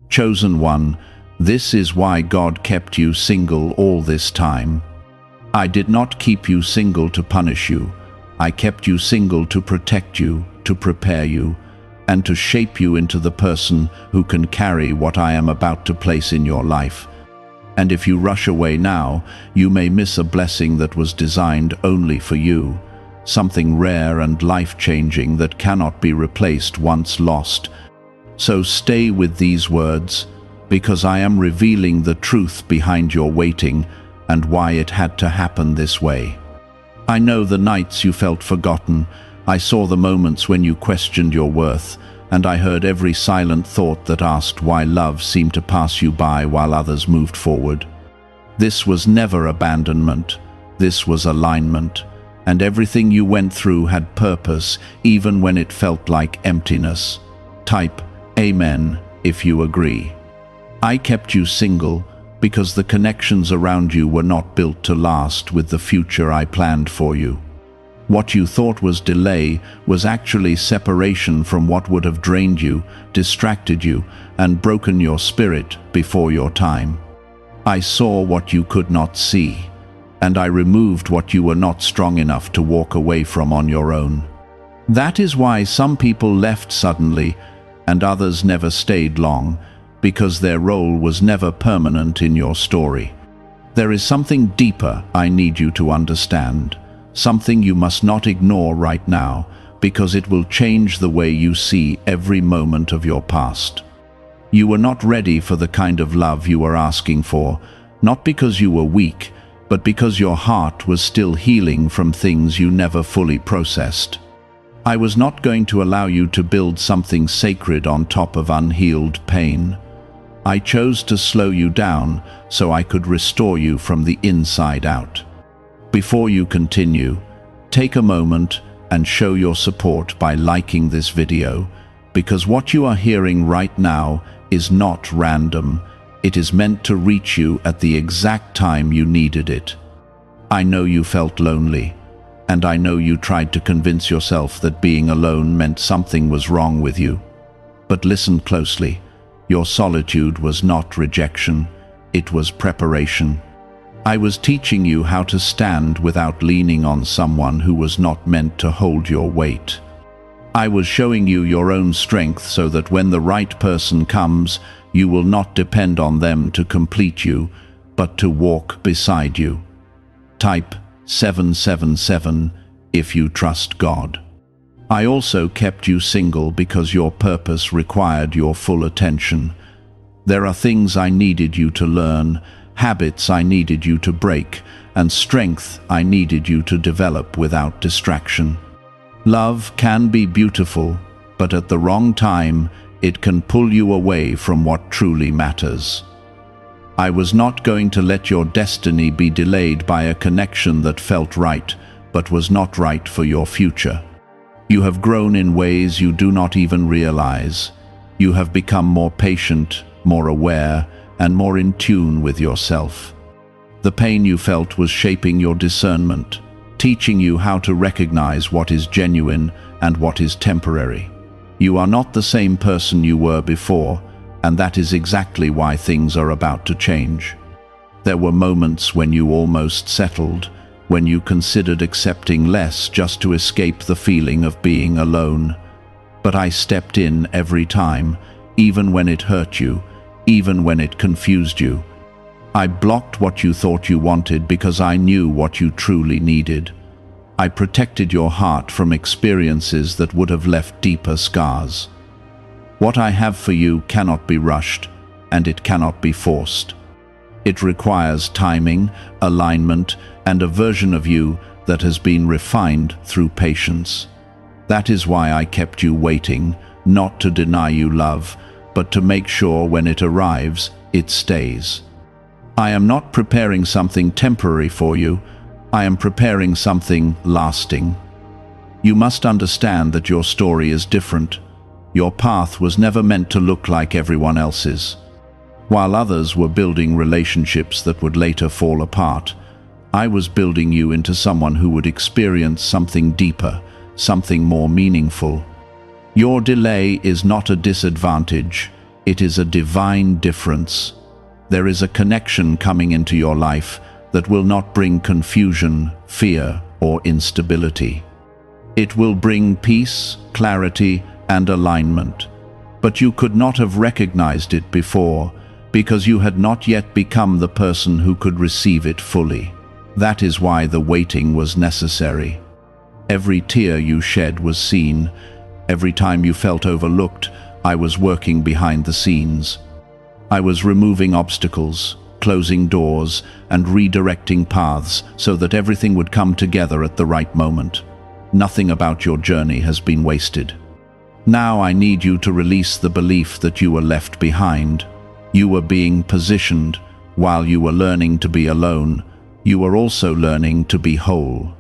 Chosen one, this is why God kept you single all this time. I did not keep you single to punish you. I kept you single to protect you, to prepare you, and to shape you into the person who can carry what I am about to place in your life. And if you rush away now, you may miss a blessing that was designed only for you, something rare and life-changing that cannot be replaced once lost. So stay with these words, because I am revealing the truth behind your waiting and why it had to happen this way. I know the nights you felt forgotten. I saw the moments when you questioned your worth, and I heard every silent thought that asked why love seemed to pass you by while others moved forward. This was never abandonment. This was alignment, and everything you went through had purpose, even when it felt like emptiness. Type Amen if you agree. I kept you single because the connections around you were not built to last with the future I planned for you. What you thought was delay was actually separation from what would have drained you, distracted you, and broken your spirit before your time. I saw what you could not see, and I removed what you were not strong enough to walk away from on your own. That is why some people left suddenly, and others never stayed long, because their role was never permanent in your story. There is something deeper I need you to understand, something you must not ignore right now, because it will change the way you see every moment of your past. You were not ready for the kind of love you were asking for, not because you were weak, but because your heart was still healing from things you never fully processed. I was not going to allow you to build something sacred on top of unhealed pain. I chose to slow you down so I could restore you from the inside out. Before you continue, take a moment and show your support by liking this video, because what you are hearing right now is not random. It is meant to reach you at the exact time you needed it. I know you felt lonely, and I know you tried to convince yourself that being alone meant something was wrong with you. But listen closely. Your solitude was not rejection, it was preparation. I was teaching you how to stand without leaning on someone who was not meant to hold your weight. I was showing you your own strength so that when the right person comes, you will not depend on them to complete you, but to walk beside you. Type 777 if you trust God. I also kept you single because your purpose required your full attention. There are things I needed you to learn, habits I needed you to break, and strength I needed you to develop without distraction. Love can be beautiful, but at the wrong time, it can pull you away from what truly matters. I was not going to let your destiny be delayed by a connection that felt right, but was not right for your future. You have grown in ways you do not even realize. You have become more patient, more aware, and more in tune with yourself. The pain you felt was shaping your discernment, teaching you how to recognize what is genuine and what is temporary. You are not the same person you were before, and that is exactly why things are about to change. There were moments when you almost settled, when you considered accepting less just to escape the feeling of being alone. But I stepped in every time, even when it hurt you, even when it confused you. I blocked what you thought you wanted because I knew what you truly needed. I protected your heart from experiences that would have left deeper scars. What I have for you cannot be rushed, and it cannot be forced. It requires timing, alignment, and a version of you that has been refined through patience. That is why I kept you waiting, not to deny you love, but to make sure when it arrives, it stays. I am not preparing something temporary for you. I am preparing something lasting. You must understand that your story is different. Your path was never meant to look like everyone else's. While others were building relationships that would later fall apart, I was building you into someone who would experience something deeper, something more meaningful. Your delay is not a disadvantage. It is a divine difference. There is a connection coming into your life that will not bring confusion, fear, or instability. It will bring peace, clarity, and alignment. But you could not have recognized it before because you had not yet become the person who could receive it fully. That is why the waiting was necessary. Every tear you shed was seen. Every time you felt overlooked, I was working behind the scenes. I was removing obstacles, closing doors, and redirecting paths so that everything would come together at the right moment. Nothing about your journey has been wasted. Now I need you to release the belief that you were left behind. You were being positioned. While you were learning to be alone, you were also learning to be whole.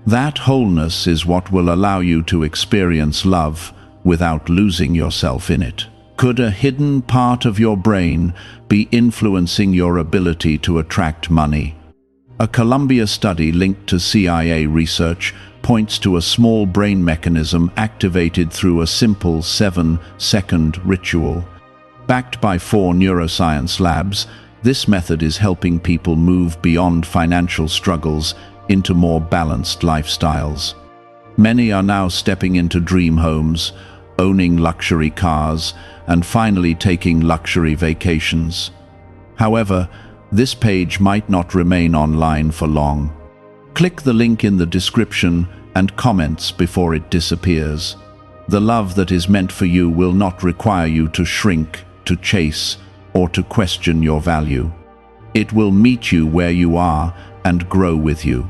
That wholeness is what will allow you to experience love without losing yourself in it. Could a hidden part of your brain be influencing your ability to attract money? A Columbia study linked to CIA research points to a small brain mechanism activated through a simple 7-second ritual. Backed by 4 neuroscience labs, this method is helping people move beyond financial struggles into more balanced lifestyles. Many are now stepping into dream homes, owning luxury cars, and finally taking luxury vacations. However, this page might not remain online for long. Click the link in the description and comments before it disappears. The love that is meant for you will not require you to shrink, to chase, or to question your value. It will meet you where you are and grow with you.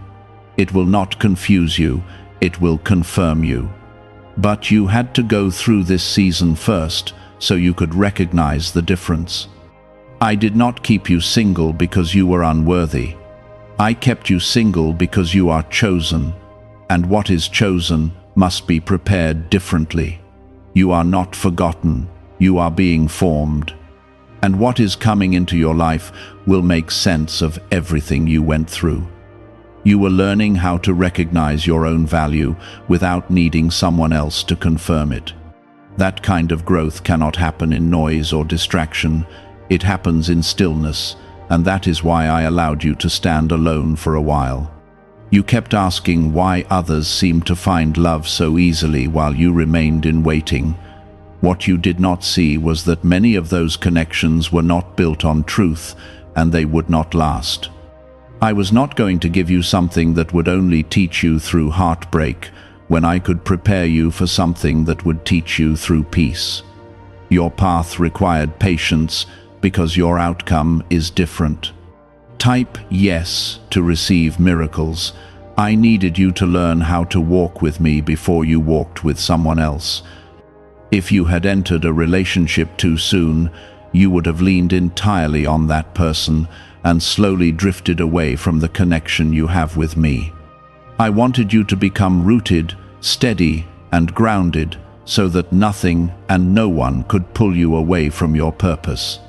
It will not confuse you, it will confirm you. But you had to go through this season first so you could recognize the difference. I did not keep you single because you were unworthy. I kept you single because you are chosen, and what is chosen must be prepared differently. You are not forgotten, you are being formed. And what is coming into your life will make sense of everything you went through. You were learning how to recognize your own value without needing someone else to confirm it. That kind of growth cannot happen in noise or distraction. It happens in stillness, and that is why I allowed you to stand alone for a while. You kept asking why others seemed to find love so easily while you remained in waiting. What you did not see was that many of those connections were not built on truth, and they would not last. I was not going to give you something that would only teach you through heartbreak, when I could prepare you for something that would teach you through peace. Your path required patience because your outcome is different. Type yes to receive miracles. I needed you to learn how to walk with me before you walked with someone else. If you had entered a relationship too soon, you would have leaned entirely on that person and slowly drifted away from the connection you have with me. I wanted you to become rooted, steady, and grounded so that nothing and no one could pull you away from your purpose.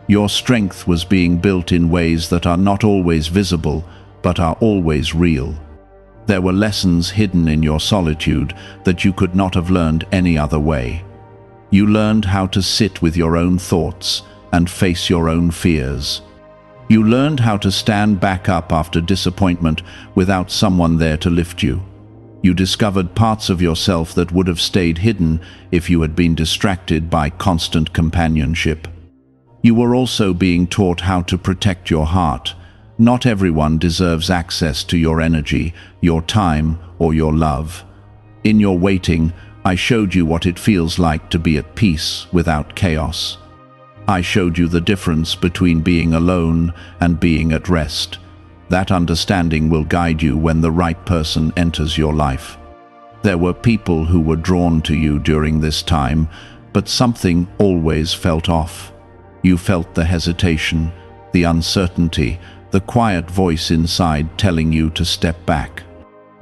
Your strength was being built in ways that are not always visible, but are always real. There were lessons hidden in your solitude that you could not have learned any other way. You learned how to sit with your own thoughts and face your own fears. You learned how to stand back up after disappointment without someone there to lift you. You discovered parts of yourself that would have stayed hidden if you had been distracted by constant companionship. You were also being taught how to protect your heart. Not everyone deserves access to your energy, your time, or your love. In your waiting, I showed you what it feels like to be at peace without chaos. I showed you the difference between being alone and being at rest. That understanding will guide you when the right person enters your life. There were people who were drawn to you during this time, but something always felt off. You felt the hesitation, the uncertainty, the quiet voice inside telling you to step back.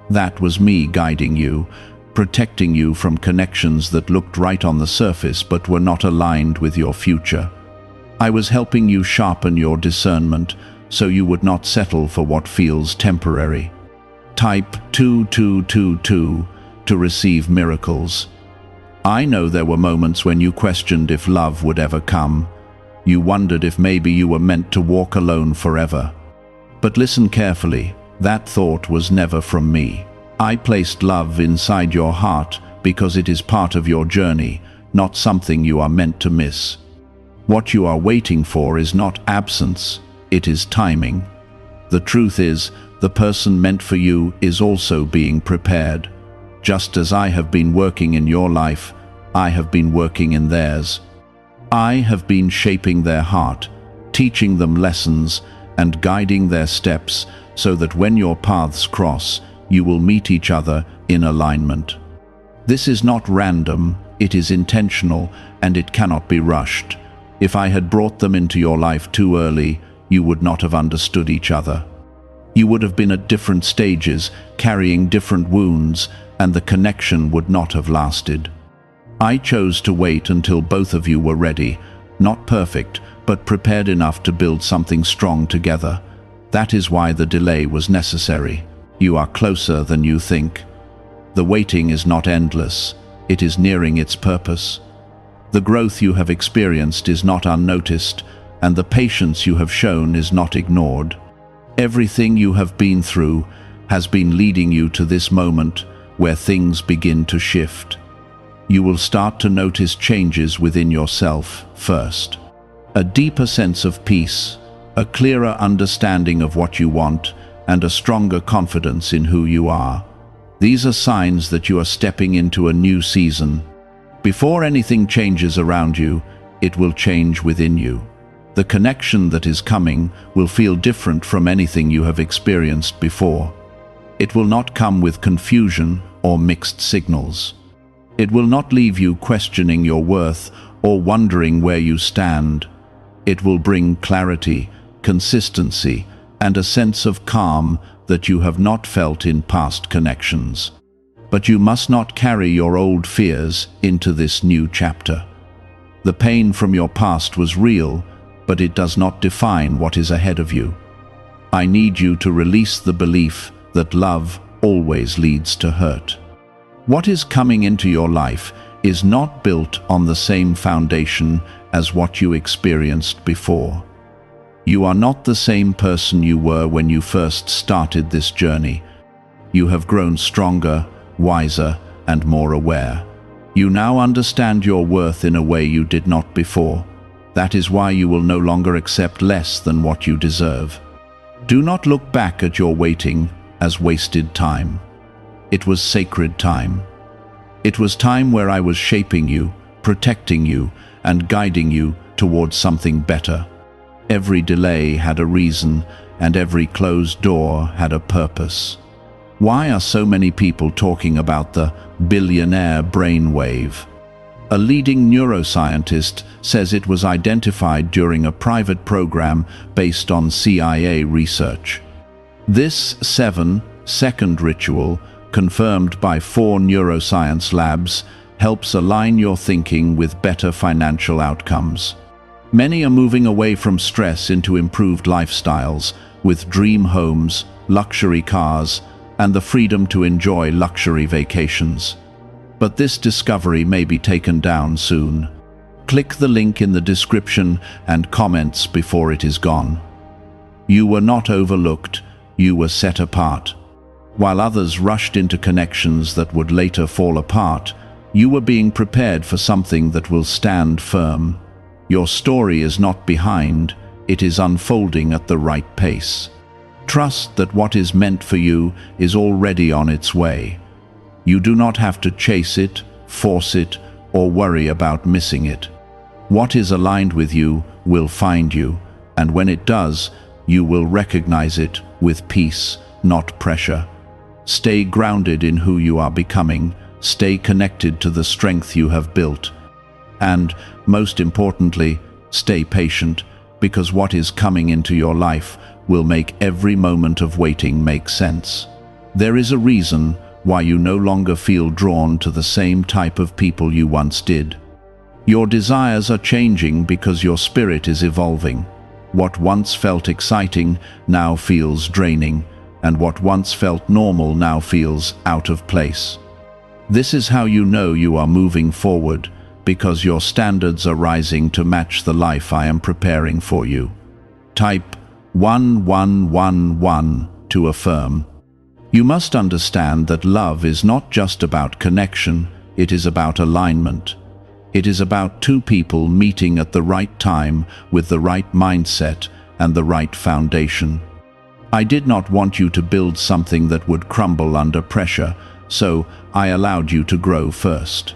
That was me guiding you, protecting you from connections that looked right on the surface but were not aligned with your future. I was helping you sharpen your discernment so you would not settle for what feels temporary. Type 2222 to receive miracles. I know there were moments when you questioned if love would ever come. You wondered if maybe you were meant to walk alone forever. But listen carefully, that thought was never from me. I placed love inside your heart because it is part of your journey, not something you are meant to miss. What you are waiting for is not absence, it is timing. The truth is, the person meant for you is also being prepared. Just as I have been working in your life, I have been working in theirs. I have been shaping their heart, teaching them lessons, and guiding their steps so that when your paths cross, you will meet each other in alignment. This is not random, it is intentional, and it cannot be rushed. If I had brought them into your life too early, you would not have understood each other. You would have been at different stages, carrying different wounds, and the connection would not have lasted. I chose to wait until both of you were ready, not perfect, but prepared enough to build something strong together. That is why the delay was necessary. You are closer than you think. The waiting is not endless, it is nearing its purpose. The growth you have experienced is not unnoticed, and the patience you have shown is not ignored. Everything you have been through has been leading you to this moment where things begin to shift. You will start to notice changes within yourself first. A deeper sense of peace, a clearer understanding of what you want, and a stronger confidence in who you are. These are signs that you are stepping into a new season. Before anything changes around you, it will change within you. The connection that is coming will feel different from anything you have experienced before. It will not come with confusion or mixed signals. It will not leave you questioning your worth or wondering where you stand. It will bring clarity, consistency, and a sense of calm that you have not felt in past connections. But you must not carry your old fears into this new chapter. The pain from your past was real, but it does not define what is ahead of you. I need you to release the belief that love always leads to hurt. What is coming into your life is not built on the same foundation as what you experienced before. You are not the same person you were when you first started this journey. You have grown stronger, wiser, and more aware. You now understand your worth in a way you did not before. That is why you will no longer accept less than what you deserve. Do not look back at your waiting as wasted time. It was sacred time. It was time where I was shaping you, protecting you, and guiding you towards something better. Every delay had a reason, and every closed door had a purpose. Why are so many people talking about the billionaire brainwave? A leading neuroscientist says it was identified during a private program based on CIA research. This 7-second ritual, confirmed by 4 neuroscience labs, helps align your thinking with better financial outcomes. Many are moving away from stress into improved lifestyles, with dream homes, luxury cars, and the freedom to enjoy luxury vacations. But this discovery may be taken down soon. Click the link in the description and comments before it is gone. You were not overlooked, you were set apart. While others rushed into connections that would later fall apart, you were being prepared for something that will stand firm. Your story is not behind, it is unfolding at the right pace. Trust that what is meant for you is already on its way. You do not have to chase it, force it, or worry about missing it. What is aligned with you will find you, and when it does, you will recognize it with peace, not pressure. Stay grounded in who you are becoming, stay connected to the strength you have built. And, most importantly, stay patient, because what is coming into your life will make every moment of waiting make sense. There is a reason why you no longer feel drawn to the same type of people you once did. Your desires are changing because your spirit is evolving. What once felt exciting now feels draining, and what once felt normal now feels out of place. This is how you know you are moving forward, because your standards are rising to match the life I am preparing for you. Type 1111 to affirm. You must understand that love is not just about connection, it is about alignment. It is about two people meeting at the right time with the right mindset and the right foundation. I did not want you to build something that would crumble under pressure, so I allowed you to grow first.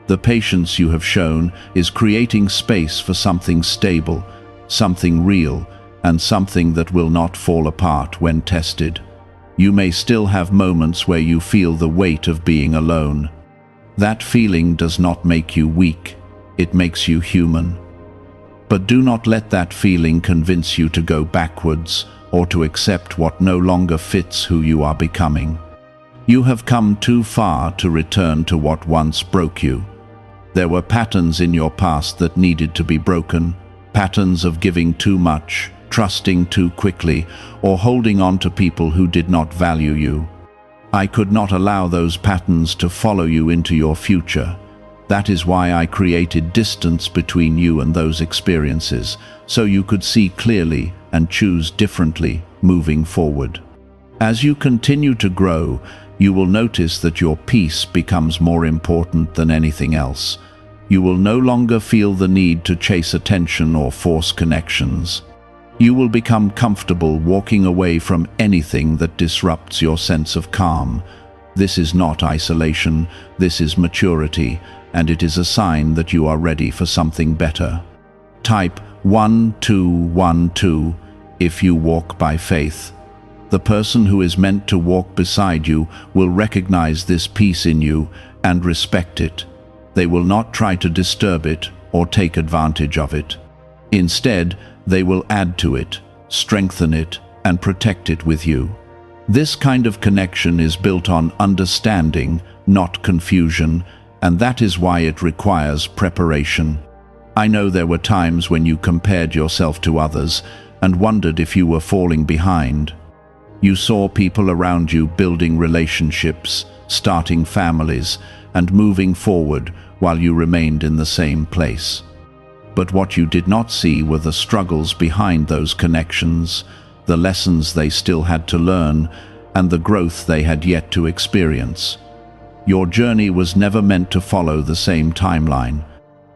The patience you have shown is creating space for something stable, something real, and something that will not fall apart when tested. You may still have moments where you feel the weight of being alone. That feeling does not make you weak, it makes you human. But do not let that feeling convince you to go backwards or to accept what no longer fits who you are becoming. You have come too far to return to what once broke you. There were patterns in your past that needed to be broken, patterns of giving too much, trusting too quickly, or holding on to people who did not value you. I could not allow those patterns to follow you into your future. That is why I created distance between you and those experiences, so you could see clearly and choose differently moving forward. As you continue to grow, you will notice that your peace becomes more important than anything else. You will no longer feel the need to chase attention or force connections. You will become comfortable walking away from anything that disrupts your sense of calm. This is not isolation, this is maturity, and it is a sign that you are ready for something better. Type 1212 if you walk by faith. The person who is meant to walk beside you will recognize this peace in you and respect it. They will not try to disturb it or take advantage of it. Instead, they will add to it, strengthen it, and protect it with you. This kind of connection is built on understanding, not confusion, and that is why it requires preparation. I know there were times when you compared yourself to others and wondered if you were falling behind. You saw people around you building relationships, starting families, and moving forward while you remained in the same place. But what you did not see were the struggles behind those connections, the lessons they still had to learn, and the growth they had yet to experience. Your journey was never meant to follow the same timeline.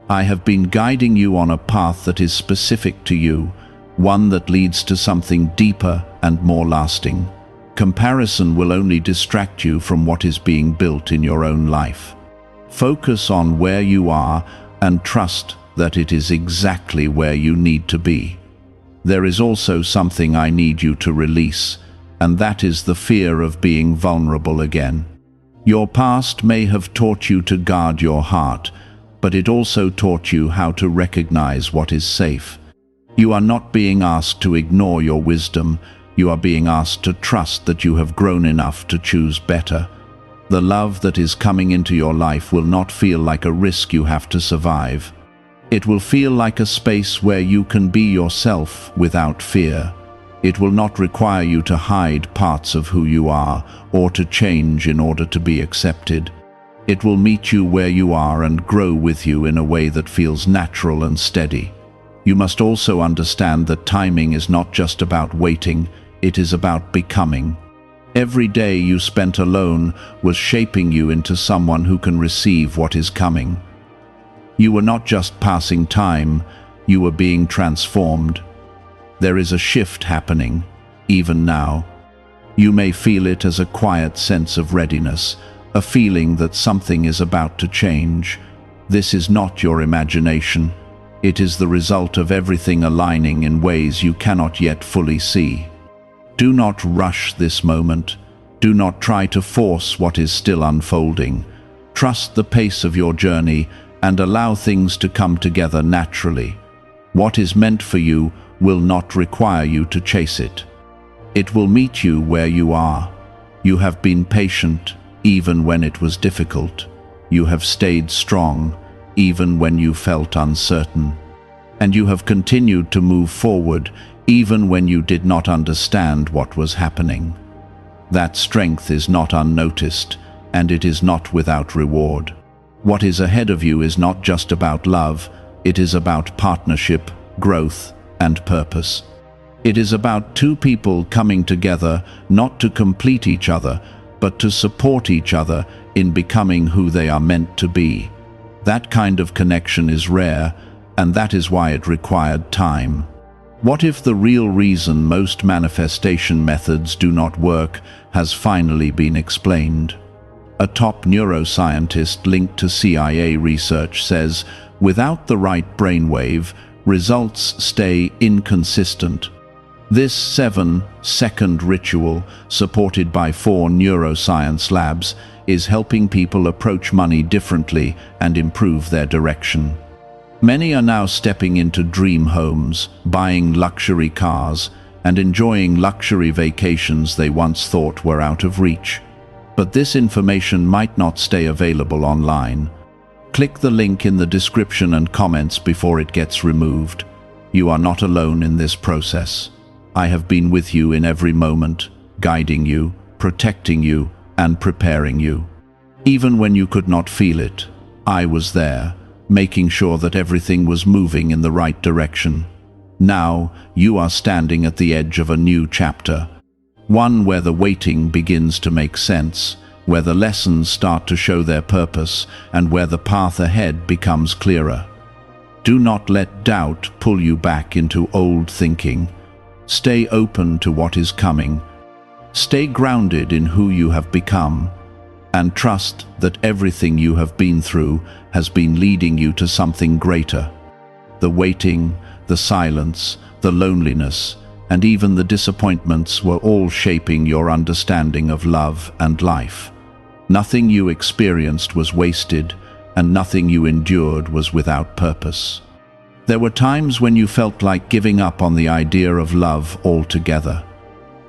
I have been guiding you on a path that is specific to you, one that leads to something deeper and more lasting. Comparison will only distract you from what is being built in your own life. Focus on where you are and trust that it is exactly where you need to be. There is also something I need you to release, and that is the fear of being vulnerable again. Your past may have taught you to guard your heart, but it also taught you how to recognize what is safe. You are not being asked to ignore your wisdom, you are being asked to trust that you have grown enough to choose better. The love that is coming into your life will not feel like a risk you have to survive. It will feel like a space where you can be yourself without fear. It will not require you to hide parts of who you are or to change in order to be accepted. It will meet you where you are and grow with you in a way that feels natural and steady. You must also understand that timing is not just about waiting, it is about becoming. Every day you spent alone was shaping you into someone who can receive what is coming. You were not just passing time, you were being transformed. There is a shift happening, even now. You may feel it as a quiet sense of readiness, a feeling that something is about to change. This is not your imagination. It is the result of everything aligning in ways you cannot yet fully see. Do not rush this moment. Do not try to force what is still unfolding. Trust the pace of your journey and allow things to come together naturally. What is meant for you will not require you to chase it. It will meet you where you are. You have been patient, even when it was difficult. You have stayed strong, even when you felt uncertain. And you have continued to move forward, even when you did not understand what was happening. That strength is not unnoticed, and it is not without reward. What is ahead of you is not just about love, it is about partnership, growth, and purpose. It is about two people coming together not to complete each other, but to support each other in becoming who they are meant to be. That kind of connection is rare, and that is why it required time. What if the real reason most manifestation methods do not work has finally been explained? A top neuroscientist linked to CIA research says, without the right brainwave, results stay inconsistent. This 7-second ritual, supported by 4 neuroscience labs, is helping people approach money differently and improve their direction. Many are now stepping into dream homes, buying luxury cars, and enjoying luxury vacations they once thought were out of reach. But this information might not stay available online. Click the link in the description and comments before it gets removed. You are not alone in this process. I have been with you in every moment, guiding you, protecting you, and preparing you. Even when you could not feel it, I was there, making sure that everything was moving in the right direction. Now, you are standing at the edge of a new chapter. One where the waiting begins to make sense, where the lessons start to show their purpose, and where the path ahead becomes clearer. Do not let doubt pull you back into old thinking. Stay open to what is coming. Stay grounded in who you have become, and trust that everything you have been through has been leading you to something greater. The waiting, the silence, the loneliness, and even the disappointments were all shaping your understanding of love and life. Nothing you experienced was wasted, and nothing you endured was without purpose. There were times when you felt like giving up on the idea of love altogether.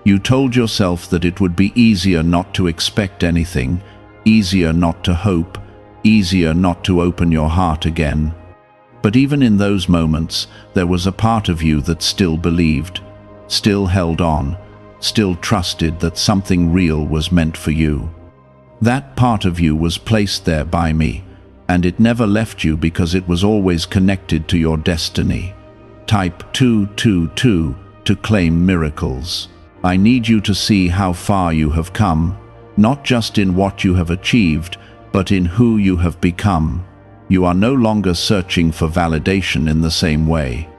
You told yourself that it would be easier not to expect anything, easier not to hope, easier not to open your heart again. But even in those moments, there was a part of you that still believed, still held on, still trusted that something real was meant for you. That part of you was placed there by me, and it never left you because it was always connected to your destiny. Type 222 to claim miracles. I need you to see how far you have come, not just in what you have achieved, but in who you have become. You are no longer searching for validation in the same way.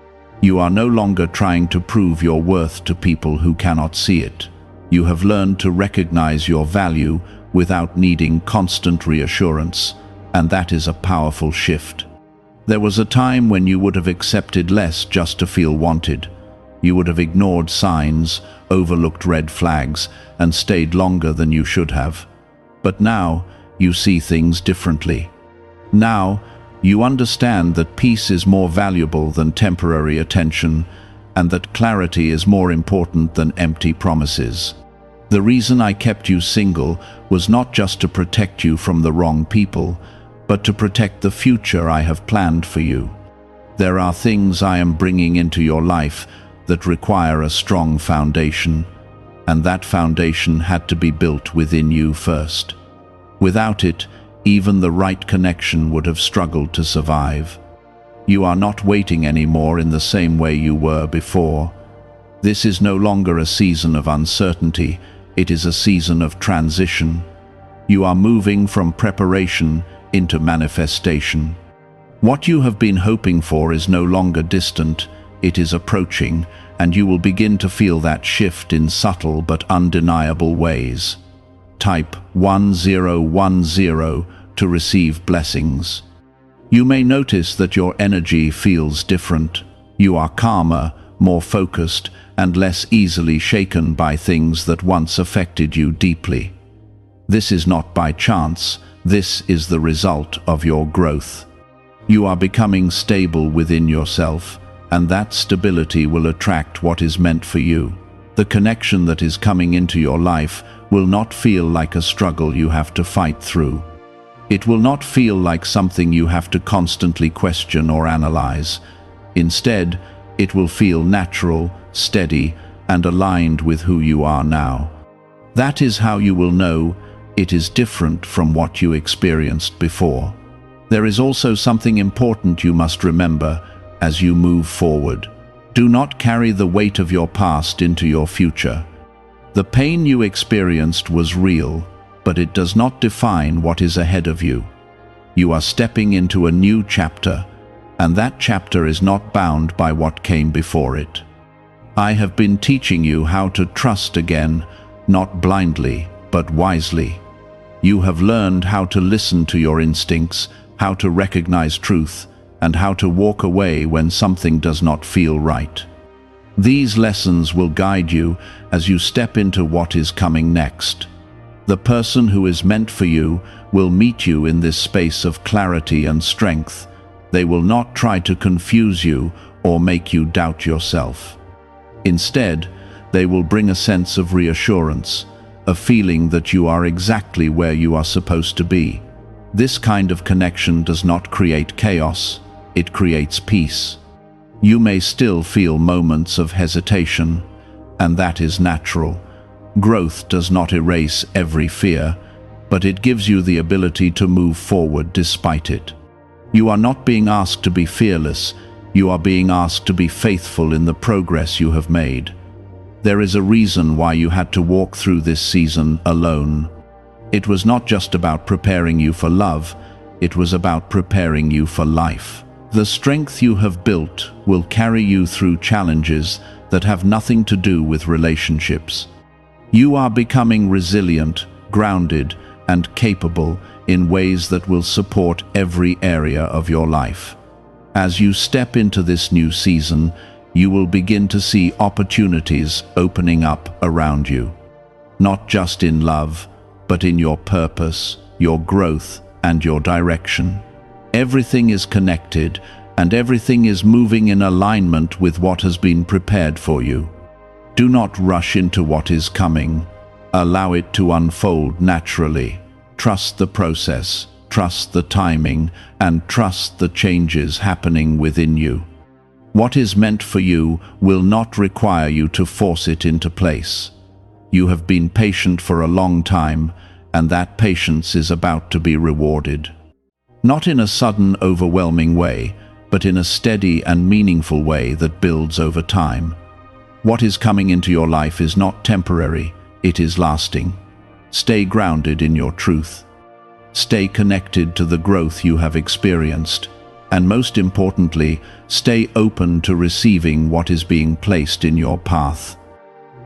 You are no longer trying to prove your worth to people who cannot see it. You have learned to recognize your value without needing constant reassurance, and that is a powerful shift. There was a time when you would have accepted less just to feel wanted. You would have ignored signs, overlooked red flags, and stayed longer than you should have. But now, you see things differently. Now, you understand that peace is more valuable than temporary attention, and that clarity is more important than empty promises. The reason I kept you single was not just to protect you from the wrong people, but to protect the future I have planned for you. There are things I am bringing into your life that require a strong foundation, and that foundation had to be built within you first. Without it, even the right connection would have struggled to survive. You are not waiting anymore in the same way you were before. This is no longer a season of uncertainty, it is a season of transition. You are moving from preparation into manifestation. What you have been hoping for is no longer distant, it is approaching, and you will begin to feel that shift in subtle but undeniable ways. Type 1010 to receive blessings. You may notice that your energy feels different. You are calmer, more focused, and less easily shaken by things that once affected you deeply. This is not by chance. This is the result of your growth. You are becoming stable within yourself, and that stability will attract what is meant for you. The connection that is coming into your life will not feel like a struggle you have to fight through. It will not feel like something you have to constantly question or analyze. Instead, it will feel natural, steady, and aligned with who you are now. That is how you will know It is different from what you experienced before. There is also something important you must remember as you move forward. Do not carry the weight of your past into your future. The pain you experienced was real, but it does not define what is ahead of you. You are stepping into a new chapter, and that chapter is not bound by what came before it. I have been teaching you how to trust again, not blindly, but wisely. You have learned how to listen to your instincts, how to recognize truth, and how to walk away when something does not feel right. These lessons will guide you as you step into what is coming next. The person who is meant for you will meet you in this space of clarity and strength. They will not try to confuse you or make you doubt yourself. Instead, they will bring a sense of reassurance, a feeling that you are exactly where you are supposed to be. This kind of connection does not create chaos, it creates peace. You may still feel moments of hesitation, and that is natural. Growth does not erase every fear, but it gives you the ability to move forward despite it. You are not being asked to be fearless, you are being asked to be faithful in the progress you have made. There is a reason why you had to walk through this season alone. It was not just about preparing you for love, it was about preparing you for life. The strength you have built will carry you through challenges that have nothing to do with relationships. You are becoming resilient, grounded, and capable in ways that will support every area of your life. As you step into this new season, you will begin to see opportunities opening up around you. Not just in love, but in your purpose, your growth, and your direction. Everything is connected, and everything is moving in alignment with what has been prepared for you. Do not rush into what is coming. Allow it to unfold naturally. Trust the process, trust the timing, and trust the changes happening within you. What is meant for you will not require you to force it into place. You have been patient for a long time, and that patience is about to be rewarded. Not in a sudden, overwhelming way, but in a steady and meaningful way that builds over time. What is coming into your life is not temporary, it is lasting. Stay grounded in your truth. Stay connected to the growth you have experienced, and most importantly, stay open to receiving what is being placed in your path.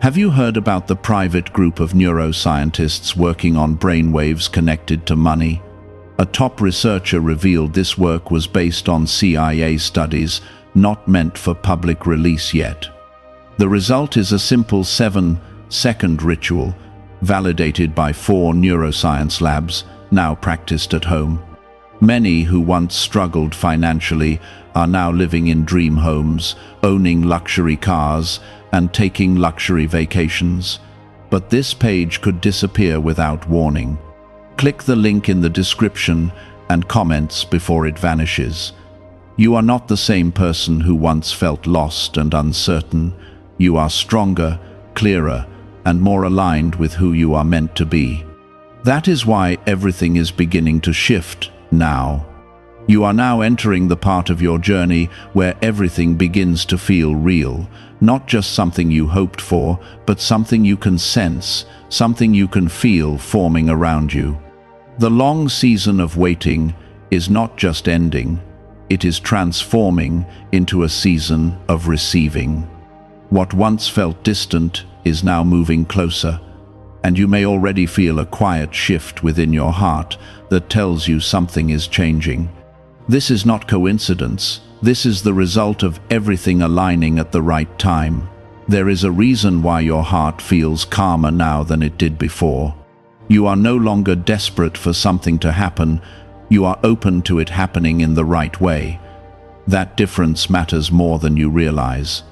Have you heard about the private group of neuroscientists working on brainwaves connected to money? A top researcher revealed this work was based on CIA studies, not meant for public release yet. The result is a simple 7-second ritual, validated by 4 neuroscience labs, now practiced at home. Many who once struggled financially are now living in dream homes, owning luxury cars, and taking luxury vacations. But this page could disappear without warning. Click the link in the description and comments before it vanishes. You are not the same person who once felt lost and uncertain. You are stronger, clearer, and more aligned with who you are meant to be. That is why everything is beginning to shift now. You are now entering the part of your journey where everything begins to feel real, not just something you hoped for, but something you can sense, something you can feel forming around you. The long season of waiting is not just ending, it is transforming into a season of receiving. What once felt distant is now moving closer, and you may already feel a quiet shift within your heart that tells you something is changing. This is not coincidence. This is the result of everything aligning at the right time. There is a reason why your heart feels calmer now than it did before. You are no longer desperate for something to happen. You are open to it happening in the right way. That difference matters more than you realize.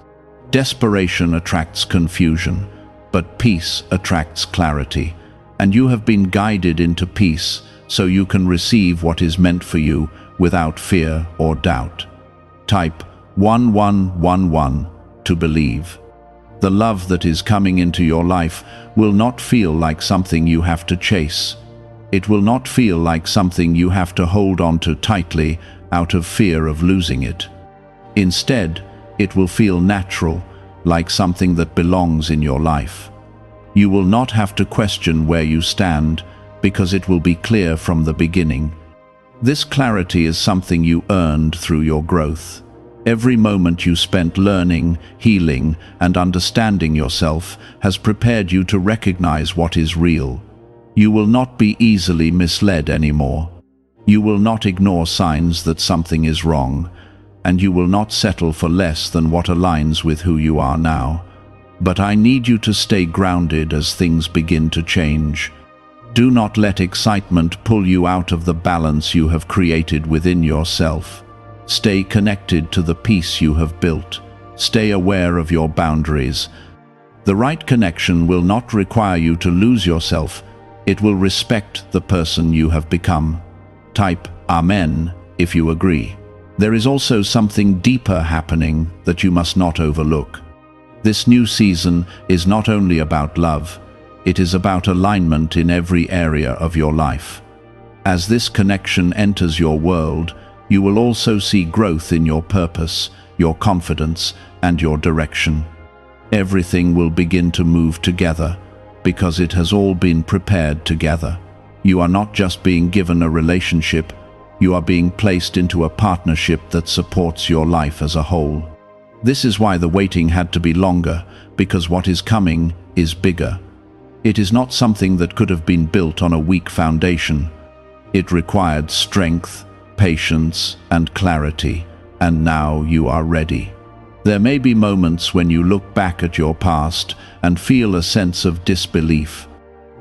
Desperation attracts confusion, but peace attracts clarity. And you have been guided into peace so you can receive what is meant for you without fear or doubt. Type 1111 to believe. The love that is coming into your life will not feel like something you have to chase. It will not feel like something you have to hold on to tightly out of fear of losing it. Instead, it will feel natural, like something that belongs in your life. You will not have to question where you stand, because it will be clear from the beginning. This clarity is something you earned through your growth. Every moment you spent learning, healing, and understanding yourself has prepared you to recognize what is real. You will not be easily misled anymore. You will not ignore signs that something is wrong, and you will not settle for less than what aligns with who you are now. But I need you to stay grounded as things begin to change. Do not let excitement pull you out of the balance you have created within yourself. Stay connected to the peace you have built. Stay aware of your boundaries. The right connection will not require you to lose yourself. It will respect the person you have become. Type Amen if you agree. There is also something deeper happening that you must not overlook. This new season is not only about love, it is about alignment in every area of your life. As this connection enters your world, you will also see growth in your purpose, your confidence, and your direction. Everything will begin to move together, because it has all been prepared together. You are not just being given a relationship, you are being placed into a partnership that supports your life as a whole. This is why the waiting had to be longer, because what is coming is bigger. It is not something that could have been built on a weak foundation. It required strength, patience, and clarity, and now you are ready. There may be moments when you look back at your past and feel a sense of disbelief.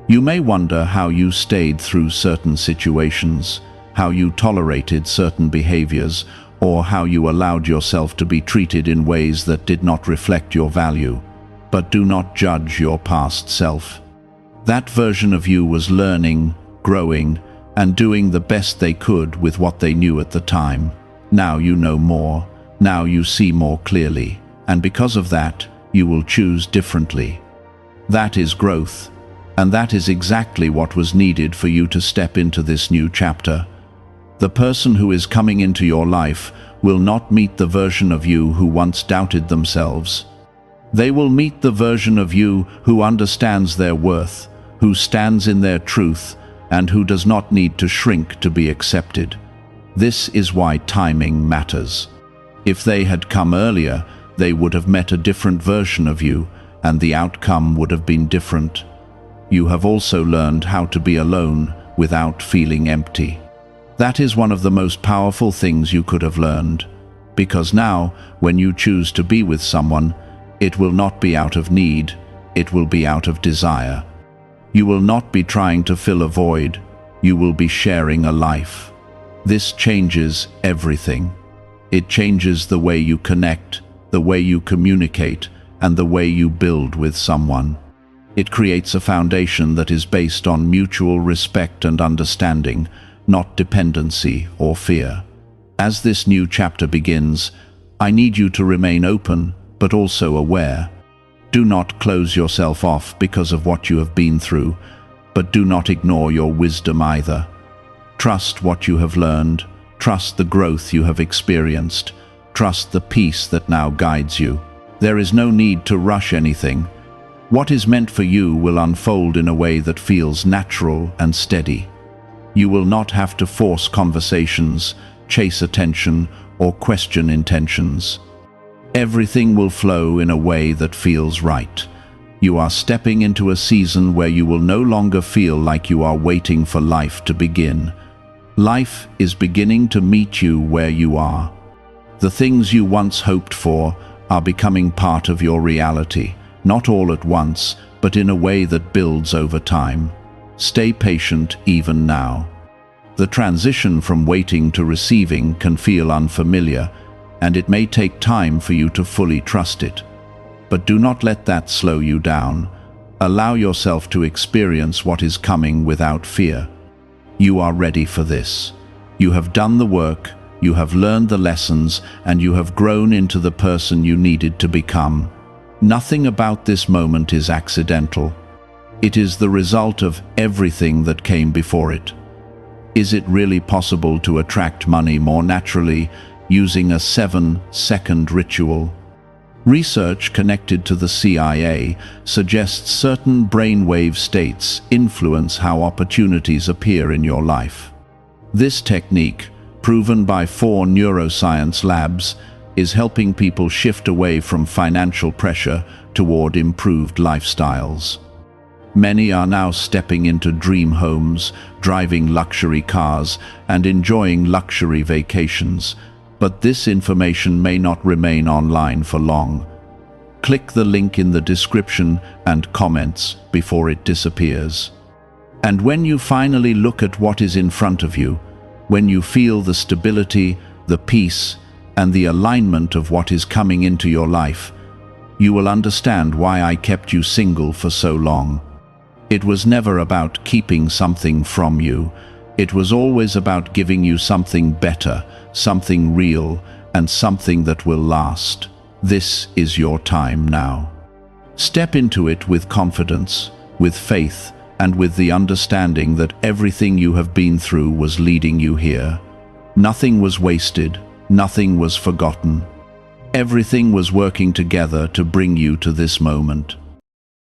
You may wonder how you stayed through certain situations, how you tolerated certain behaviors, or how you allowed yourself to be treated in ways that did not reflect your value. But do not judge your past self. That version of you was learning, growing, and doing the best they could with what they knew at the time. Now you know more. Now you see more clearly, and because of that, you will choose differently. That is growth, and that is exactly what was needed for you to step into this new chapter. The person who is coming into your life will not meet the version of you who once doubted themselves. They will meet the version of you who understands their worth, who stands in their truth, and who does not need to shrink to be accepted. This is why timing matters. If they had come earlier, they would have met a different version of you, and the outcome would have been different. You have also learned how to be alone without feeling empty. That is one of the most powerful things you could have learned, because now, when you choose to be with someone, it will not be out of need, it will be out of desire. You will not be trying to fill a void, you will be sharing a life. This changes everything. It changes the way you connect, the way you communicate, and the way you build with someone. It creates a foundation that is based on mutual respect and understanding, not dependency or fear. As this new chapter begins, I need you to remain open, but also aware. Do not close yourself off because of what you have been through, but do not ignore your wisdom either. Trust what you have learned. Trust the growth you have experienced. Trust the peace that now guides you. There is no need to rush anything. What is meant for you will unfold in a way that feels natural and steady. You will not have to force conversations, chase attention, or question intentions. Everything will flow in a way that feels right. You are stepping into a season where you will no longer feel like you are waiting for life to begin. Life is beginning to meet you where you are. The things you once hoped for are becoming part of your reality, not all at once, but in a way that builds over time. Stay patient even now. The transition from waiting to receiving can feel unfamiliar, and it may take time for you to fully trust it. But do not let that slow you down. Allow yourself to experience what is coming without fear. You are ready for this. You have done the work, you have learned the lessons, and you have grown into the person you needed to become. Nothing about this moment is accidental. It is the result of everything that came before it. Is it really possible to attract money more naturally using a 7-second ritual? Research connected to the CIA suggests certain brainwave states influence how opportunities appear in your life. This technique, proven by 4 neuroscience labs, is helping people shift away from financial pressure toward improved lifestyles. Many are now stepping into dream homes, driving luxury cars, and enjoying luxury vacations. But this information may not remain online for long. Click the link in the description and comments before it disappears. And when you finally look at what is in front of you, when you feel the stability, the peace, and the alignment of what is coming into your life, you will understand why I kept you single for so long. It was never about keeping something from you. It was always about giving you something better, something real, and something that will last. This is your time now. Step into it with confidence, with faith, and with the understanding that everything you have been through was leading you here. Nothing was wasted, nothing was forgotten. Everything was working together to bring you to this moment.